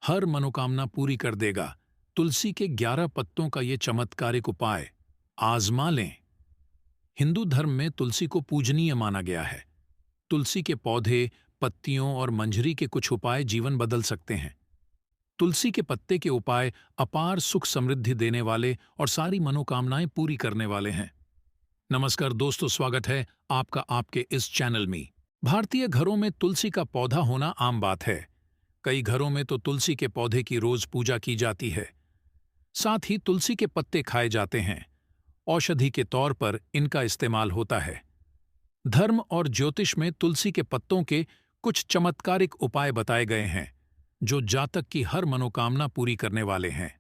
हर मनोकामना पूरी कर देगा। तुलसी के 11 पत्तों का ये चमत्कारिक उपाय आजमा लें। हिंदू धर्म में तुलसी को पूजनीय माना गया है। तुलसी के पौधे, पत्तियों और मंजरी के कुछ उपाय जीवन बदल सकते हैं। तुलसी के पत्ते के उपाय अपार सुख समृद्धि देने वाले और सारी मनोकामनाएं पूरी करने वाले हैं। नमस्कार दोस्तों, स्वागत है आपका आपके इस चैनल में। भारतीय घरों में तुलसी का पौधा होना आम बात है। कई घरों में तो तुलसी के पौधे की रोज पूजा की जाती है। साथ ही तुलसी के पत्ते खाए जाते हैं। औषधि के तौर पर इनका इस्तेमाल होता है। धर्म और ज्योतिष में तुलसी के पत्तों के कुछ चमत्कारिक उपाय बताए गए हैं, जो जातक की हर मनोकामना पूरी करने वाले हैं।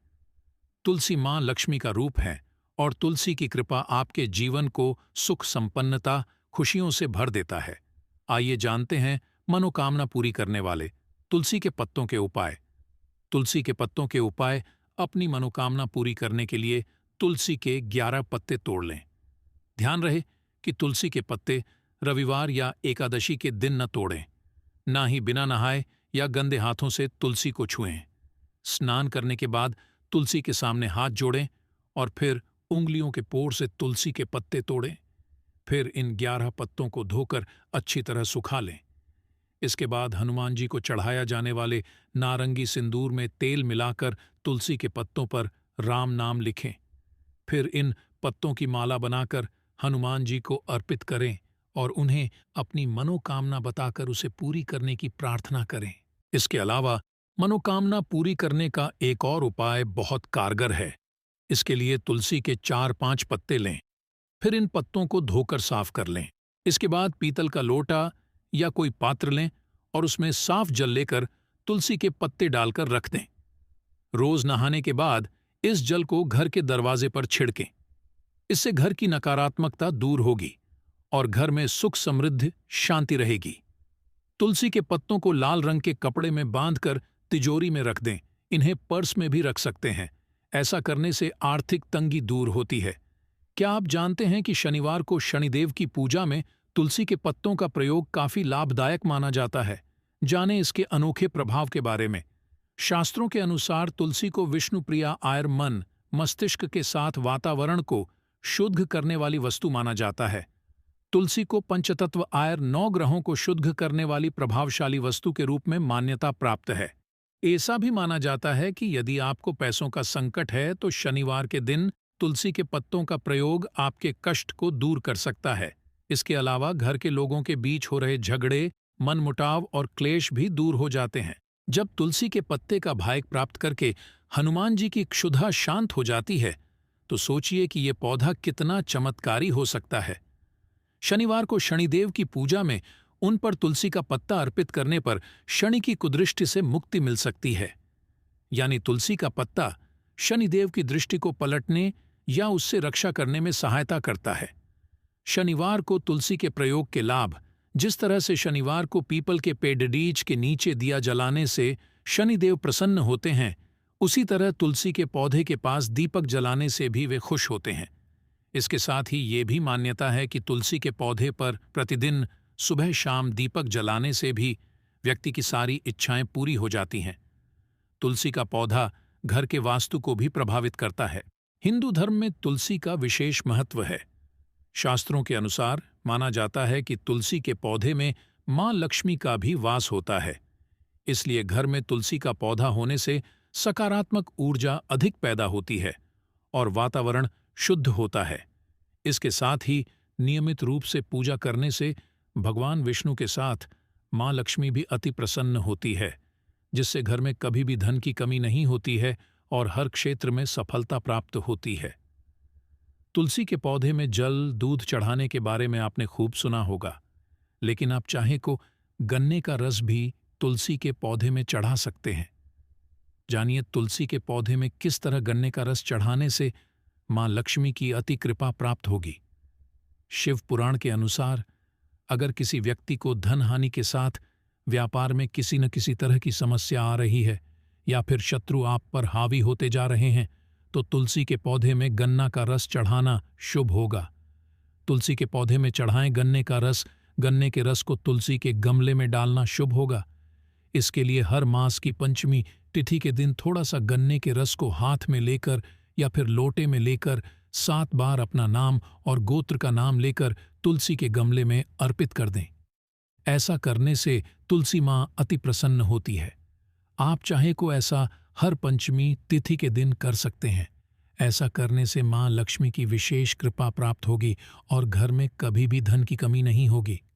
तुलसी मां लक्ष्मी का रूप है और तुलसी की कृपा आपके जीवन को सुख संपन्नता, खुशियों से भर देता है। आइए जानते हैं मनोकामना पूरी करने वाले तुलसी के पत्तों के उपाय। तुलसी के पत्तों के उपाय। अपनी मनोकामना पूरी करने के लिए तुलसी के 11 पत्ते तोड़ लें। ध्यान रहे कि तुलसी के पत्ते रविवार या एकादशी के दिन न तोड़ें। ना ही बिना नहाए या गंदे हाथों से तुलसी को छुएं। स्नान करने के बाद तुलसी के सामने हाथ जोड़ें और फिर उंगलियों के पोर से तुलसी के पत्ते तोड़ें। फिर इन 11 पत्तों को धोकर अच्छी तरह सुखा लें। इसके बाद हनुमान जी को चढ़ाया जाने वाले नारंगी सिंदूर में तेल मिलाकर तुलसी के पत्तों पर राम नाम लिखें। फिर इन पत्तों की माला बनाकर हनुमान जी को अर्पित करें और उन्हें अपनी मनोकामना बताकर उसे पूरी करने की प्रार्थना करें। इसके अलावा मनोकामना पूरी करने का एक और उपाय बहुत कारगर है। इसके लिए तुलसी के 4-5 पत्ते लें। फिर इन पत्तों को धोकर साफ कर लें। इसके बाद पीतल का लोटा या कोई पात्र लें और उसमें साफ जल लेकर तुलसी के पत्ते डालकर रख दें। रोज नहाने के बाद इस जल को घर के दरवाजे पर छिड़कें। इससे घर की नकारात्मकता दूर होगी और घर में सुख समृद्धि शांति रहेगी। तुलसी के पत्तों को लाल रंग के कपड़े में बांधकर तिजोरी में रख दें। इन्हें पर्स में भी रख सकते हैं। ऐसा करने से आर्थिक तंगी दूर होती है। क्या आप जानते हैं कि शनिवार को शनिदेव की पूजा में तुलसी के पत्तों का प्रयोग काफी लाभदायक माना जाता है? जानें इसके अनोखे प्रभाव के बारे में। शास्त्रों के अनुसार तुलसी को विष्णुप्रिया आयर मन, मस्तिष्क के साथ वातावरण को शुद्ध करने वाली वस्तु माना जाता है। तुलसी को पंचतत्व आयर 9 ग्रहों को शुद्ध करने वाली प्रभावशाली वस्तु के रूप में मान्यता प्राप्त है। ऐसा भी माना जाता है कि यदि आपको पैसों का संकट है तो शनिवार के दिन तुलसी के पत्तों का प्रयोग आपके कष्ट को दूर कर सकता है। इसके अलावा घर के लोगों के बीच हो रहे झगड़े, मनमुटाव और क्लेश भी दूर हो जाते हैं। जब तुलसी के पत्ते का भाग प्राप्त करके हनुमान जी की क्षुधा शांत हो जाती है, तो सोचिए कि ये पौधा कितना चमत्कारी हो सकता है। शनिवार को शनिदेव की पूजा में उन पर तुलसी का पत्ता अर्पित करने पर शनि की कुदृष्टि से मुक्ति मिल सकती है। यानी तुलसी का पत्ता शनिदेव की दृष्टि को पलटने या उससे रक्षा करने में सहायता करता है। शनिवार को तुलसी के प्रयोग के लाभ। जिस तरह से शनिवार को पीपल के पेड़डीज के नीचे दिया जलाने से शनिदेव प्रसन्न होते हैं, उसी तरह तुलसी के पौधे के पास दीपक जलाने से भी वे खुश होते हैं। इसके साथ ही ये भी मान्यता है कि तुलसी के पौधे पर प्रतिदिन सुबह शाम दीपक जलाने से भी व्यक्ति की सारी इच्छाएं पूरी हो जाती हैं। तुलसी का पौधा घर के वास्तु को भी प्रभावित करता है। हिंदू धर्म में तुलसी का विशेष महत्व है। शास्त्रों के अनुसार माना जाता है कि तुलसी के पौधे में मां लक्ष्मी का भी वास होता है। इसलिए घर में तुलसी का पौधा होने से सकारात्मक ऊर्जा अधिक पैदा होती है और वातावरण शुद्ध होता है। इसके साथ ही नियमित रूप से पूजा करने से भगवान विष्णु के साथ मां लक्ष्मी भी अति प्रसन्न होती है, जिससे घर में कभी भी धन की कमी नहीं होती है और हर क्षेत्र में सफलता प्राप्त होती है। तुलसी के पौधे में जल, दूध चढ़ाने के बारे में आपने खूब सुना होगा, लेकिन आप चाहें को गन्ने का रस भी तुलसी के पौधे में चढ़ा सकते हैं। जानिए तुलसी के पौधे में किस तरह गन्ने का रस चढ़ाने से मां लक्ष्मी की अति कृपा प्राप्त होगी। शिव पुराण के अनुसार अगर किसी व्यक्ति को धन हानि के साथ व्यापार में किसी न किसी तरह की समस्या आ रही है या फिर शत्रु आप पर हावी होते जा रहे हैं, तो तुलसी के पौधे में गन्ना का रस चढ़ाना शुभ होगा। तुलसी के पौधे में चढ़ाएं गन्ने का रस। गन्ने के रस को तुलसी के गमले में डालना शुभ होगा। इसके लिए हर मास की पंचमी तिथि के दिन थोड़ा सा गन्ने के रस को हाथ में लेकर या फिर लोटे में लेकर 7 बार अपना नाम और गोत्र का नाम लेकर तुलसी के गमले में अर्पित कर दें। ऐसा करने से तुलसी माँ अति प्रसन्न होती है। आप चाहे को ऐसा हर पंचमी तिथि के दिन कर सकते हैं। ऐसा करने से माँ लक्ष्मी की विशेष कृपा प्राप्त होगी और घर में कभी भी धन की कमी नहीं होगी।